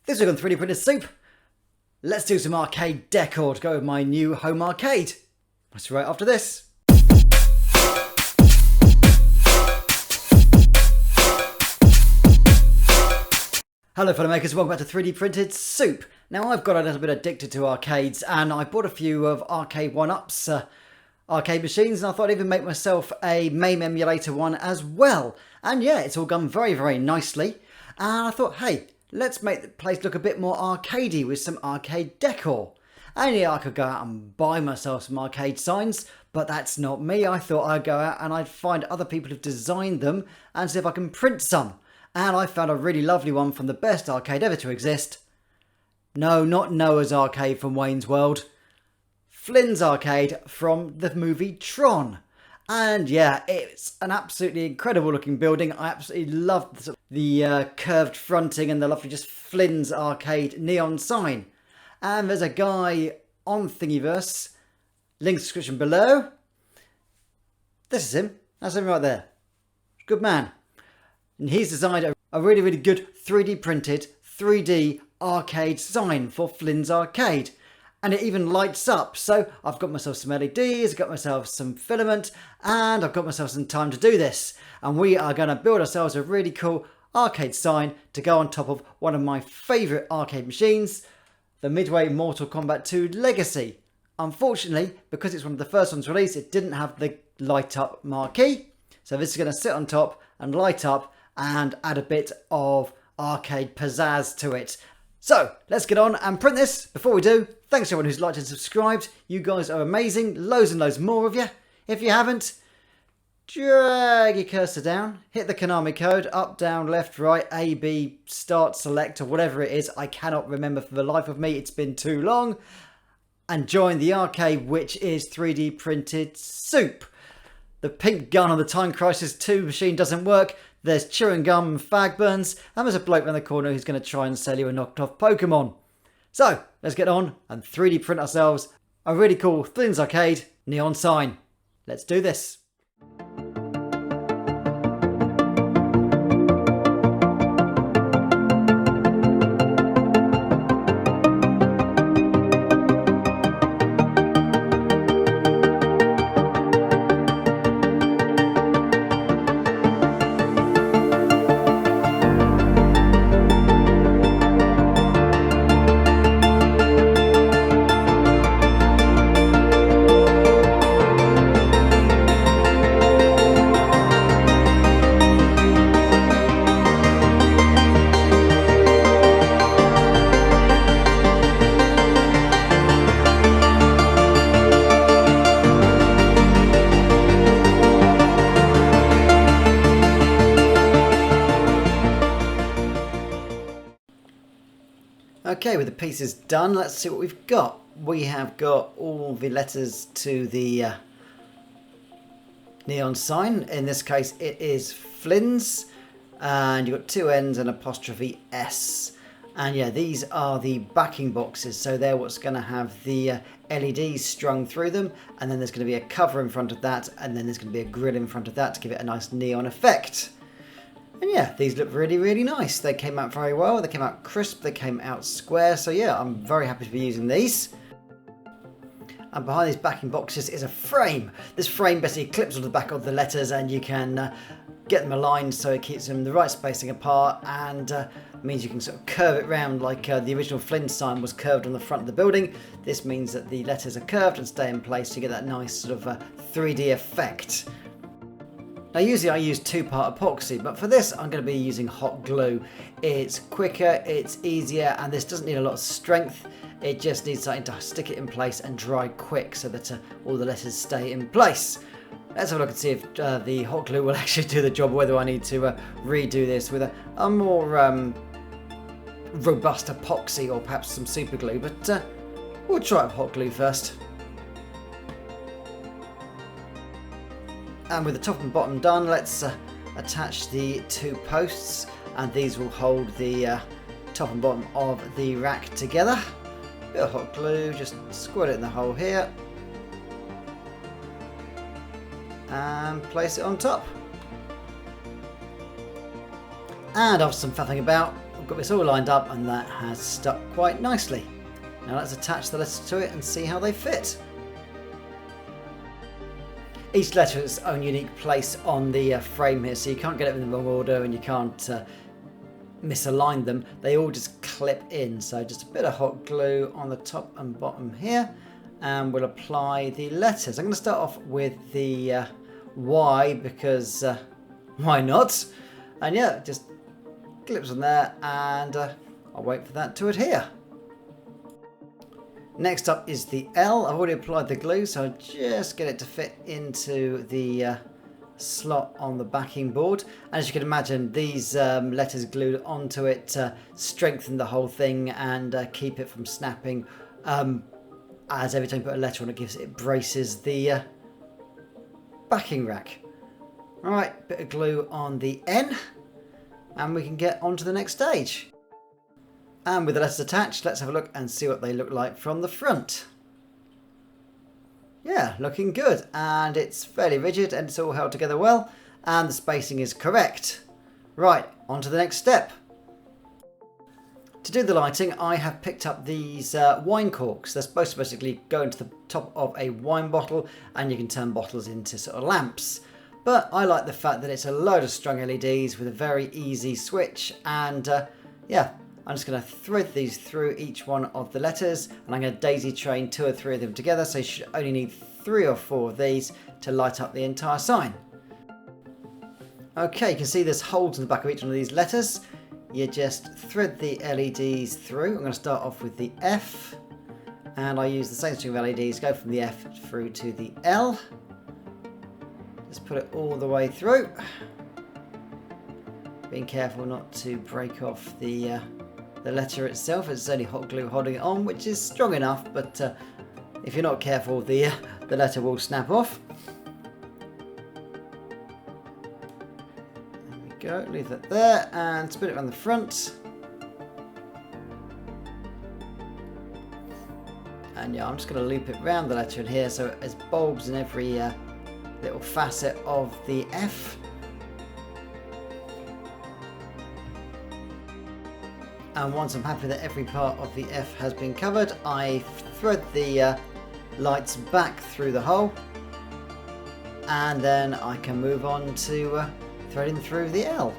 This week on 3D Printed Soup, let's do some arcade decor to go with my new home arcade. That's right after this. Hello fellow makers, welcome back to 3D Printed Soup. Now I've got a little bit addicted to arcades and I bought a few of Arcade1up's arcade machines, and I thought I'd even make myself a MAME emulator one as well. And yeah, it's all gone very, very nicely. And I thought, hey, let's make the place look a bit more arcadey with some arcade decor. And yeah, I could go out and buy myself some arcade signs, but that's not me. I thought I'd go out and I'd find other people who've designed them and see if I can print some. And I found a really lovely one from the best arcade ever to exist. No, not Noah's Arcade from Wayne's World. FLYNN'S Arcade from the movie Tron. And yeah, it's an absolutely incredible looking building. I absolutely love the curved fronting and the lovely just FLYNN'S Arcade neon sign. And there's a guy on Thingiverse, link description below. This is him. That's him right there. Good man. And he's designed a really, really good 3D printed 3D arcade sign for FLYNN'S Arcade. And it even lights up. So I've got myself some LEDs, I've got myself some filament, and I've got myself some time to do this. And we are going to build ourselves a really cool arcade sign to go on top of one of my favourite arcade machines, the Midway Mortal Kombat 2 Legacy. Unfortunately, because it's one of the first ones released, it didn't have the light up marquee. So this is going to sit on top and light up and add a bit of arcade pizzazz to it. So let's get on and print this. Before we do, thanks to everyone who's liked and subscribed. You guys are amazing. Loads and loads more of you. If you haven't, drag your cursor down, hit the Konami code, up, down, left, right, A, B, start, select, or whatever it is. I cannot remember for the life of me. It's been too long. And join the arcade, which is 3D Printed Soup. The pink gun on the Time Crisis 2 machine doesn't work. There's chewing gum and fag burns, and there's a bloke in the corner who's going to try and sell you a knocked off Pokemon. So, let's get on and 3D print ourselves a really cool FLYNN'S Arcade neon sign. Let's do this. Okay, with the pieces done, let's see what we've got. We have got all the letters to the neon sign. In this case, it is FLYNN'S, and you've got two N's and apostrophe S. And yeah, these are the backing boxes, so they're what's going to have the LEDs strung through them, and then there's going to be a cover in front of that, and then there's going to be a grill in front of that to give it a nice neon effect. And yeah, these look really, really nice. They came out very well. They came out crisp. They came out square. So yeah, I'm very happy to be using these. And behind these backing boxes is a frame. This frame basically clips onto the back of the letters, and you can get them aligned so it keeps them the right spacing apart, and means you can sort of curve it round like the original FLYNN'S sign was curved on the front of the building. This means that the letters are curved and stay in place to get that nice sort of 3D effect. Now usually I use two-part epoxy, but for this I'm going to be using hot glue. It's quicker, it's easier, and this doesn't need a lot of strength. It just needs something to stick it in place and dry quick so that all the letters stay in place. Let's have a look and see if the hot glue will actually do the job, whether I need to redo this with a more robust epoxy or perhaps some super glue, but we'll try with hot glue first. And with the top and bottom done, let's attach the two posts, and these will hold the top and bottom of the rack together. Bit of hot glue, just squirt it in the hole here. And place it on top. And after some faffing about, got this all lined up and that has stuck quite nicely. Now let's attach the letters to it and see how they fit. Each letter has its own unique place on the frame here, so you can't get it in the wrong order and you can't misalign them. They all just clip in, so just a bit of hot glue on the top and bottom here, and we'll apply the letters. I'm going to start off with the Y because why not? And yeah, just clips on there, and I'll wait for that to adhere. Next up is the L. I've already applied the glue, so I'll just get it to fit into the slot on the backing board. And as you can imagine, these letters glued onto it strengthen the whole thing and keep it from snapping. As every time you put a letter on, it braces the backing rack. Alright, bit of glue on the N, and we can get on to the next stage. And with the letters attached, let's have a look and see what they look like from the front. Yeah, looking good, and it's fairly rigid and it's all held together well, and the spacing is correct. Right, on to the next step. To do the lighting, I have picked up these wine corks. They're supposed to basically go into the top of a wine bottle, and you can turn bottles into sort of lamps. But I like the fact that it's a load of strung LEDs with a very easy switch, and yeah, I'm just going to thread these through each one of the letters, and I'm going to daisy chain 2 or 3 of them together, so you should only need 3 or 4 of these to light up the entire sign. Okay, you can see there's holes in the back of each one of these letters. You just thread the LEDs through. I'm going to start off with the F, and I use the same string of LEDs, go from the F through to the L. Just put it all the way through. Being careful not to break off the letter itself. It's only hot glue holding it on, which is strong enough, but if you're not careful, the letter will snap off. There we go, leave that there, and spin it around the front. And yeah, I'm just going to loop it around the letter in here, so there's bulbs in every little facet of the F. And once I'm happy that every part of the F has been covered, I thread the lights back through the hole, and then I can move on to threading through the L.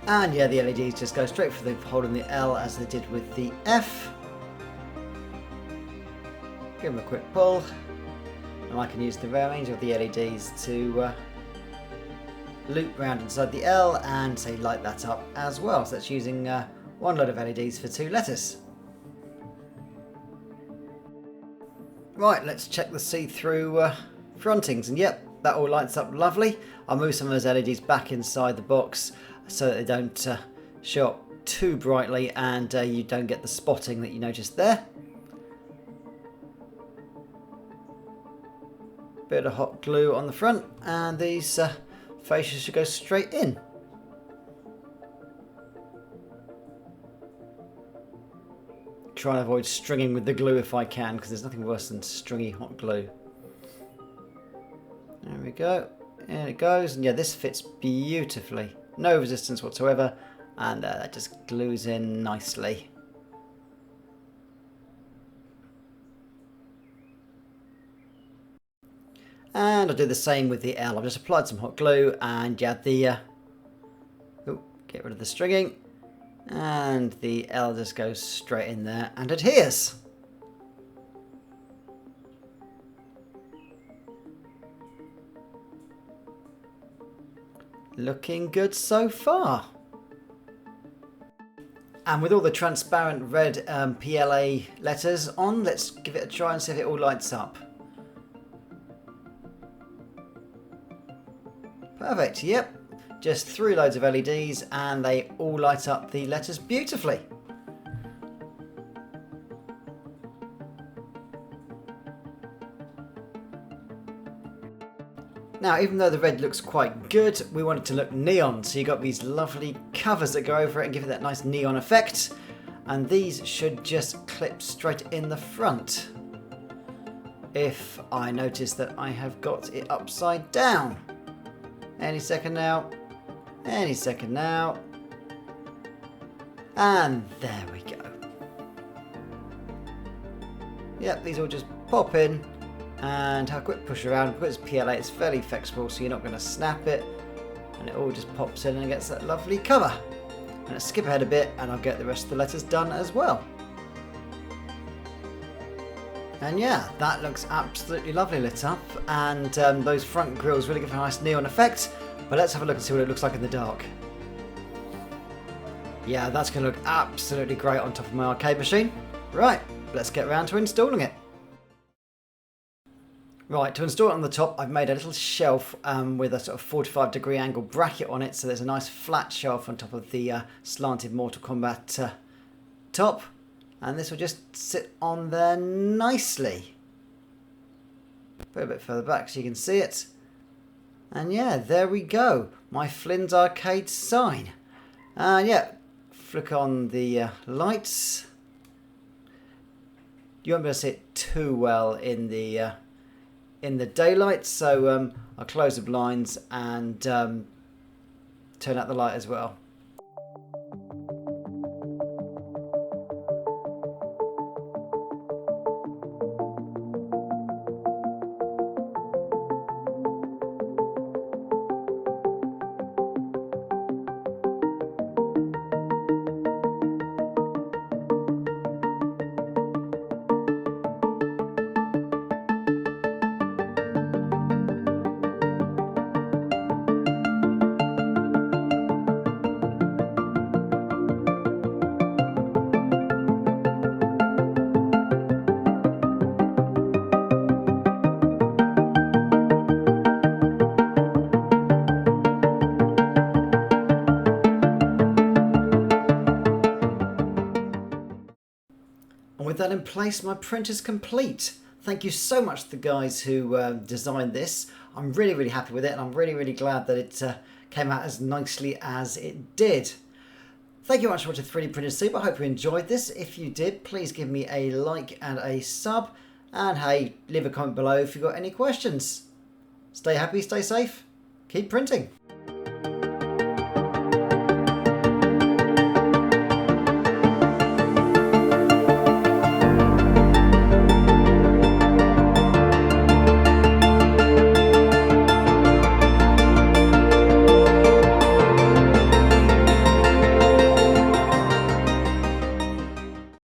And yeah, the LEDs just go straight for the hole in the L as they did with the F. Give them a quick pull, and I can use the remainder of the LEDs to loop round inside the L and say light that up as well. So that's using one load of LEDs for 2 letters. Right, let's check the see-through frontings, and yep, that all lights up lovely. I'll move some of those LEDs back inside the box so that they don't show up too brightly and you don't get the spotting that you noticed there. Bit of hot glue on the front, and these fascias should go straight in. Try and avoid stringing with the glue if I can, because there's nothing worse than stringy hot glue. There we go. In it goes, and yeah, this fits beautifully. No resistance whatsoever, and that just glues in nicely. And I'll do the same with the L. I've just applied some hot glue, and yeah, the get rid of the stringing, and the L just goes straight in there and adheres. Looking good so far. And with all the transparent red PLA letters on, let's give it a try and see if it all lights up. Perfect, yep. Just 3 loads of LEDs and they all light up the letters beautifully. Now, even though the red looks quite good, we want it to look neon, so you've got these lovely covers that go over it and give it that nice neon effect. And these should just clip straight in the front. If I notice that I have got it upside down. Any second now. Any second now. And there we go. Yep, these all just pop in and have a quick push around. Because it's PLA, it's fairly flexible, so you're not going to snap it. And it all just pops in and gets that lovely cover. And let's skip ahead a bit and I'll get the rest of the letters done as well. And yeah, that looks absolutely lovely lit up. And those front grills really give it a nice neon effect. But let's have a look and see what it looks like in the dark. Yeah, that's going to look absolutely great on top of my arcade machine. Right, let's get around to installing it. Right, to install it on the top, I've made a little shelf with a sort of 45-degree angle bracket on it. So there's a nice flat shelf on top of the slanted Mortal Kombat top. And this will just sit on there nicely. Put it a bit further back so you can see it. And yeah, there we go. My FLYNN'S Arcade sign. And yeah, flick on the lights. You won't be able to see it too well in the daylight, so I'll close the blinds and turn out the light as well. With that in place, my printer's complete. Thank you so much to the guys who designed this. I'm really happy with it, and I'm really glad that it came out as nicely as it did. Thank you very much for watching 3D Printed Soup. I hope you enjoyed this. If you did, please give me a like and a sub. And hey, leave a comment below if you've got any questions. Stay happy, stay safe, keep printing.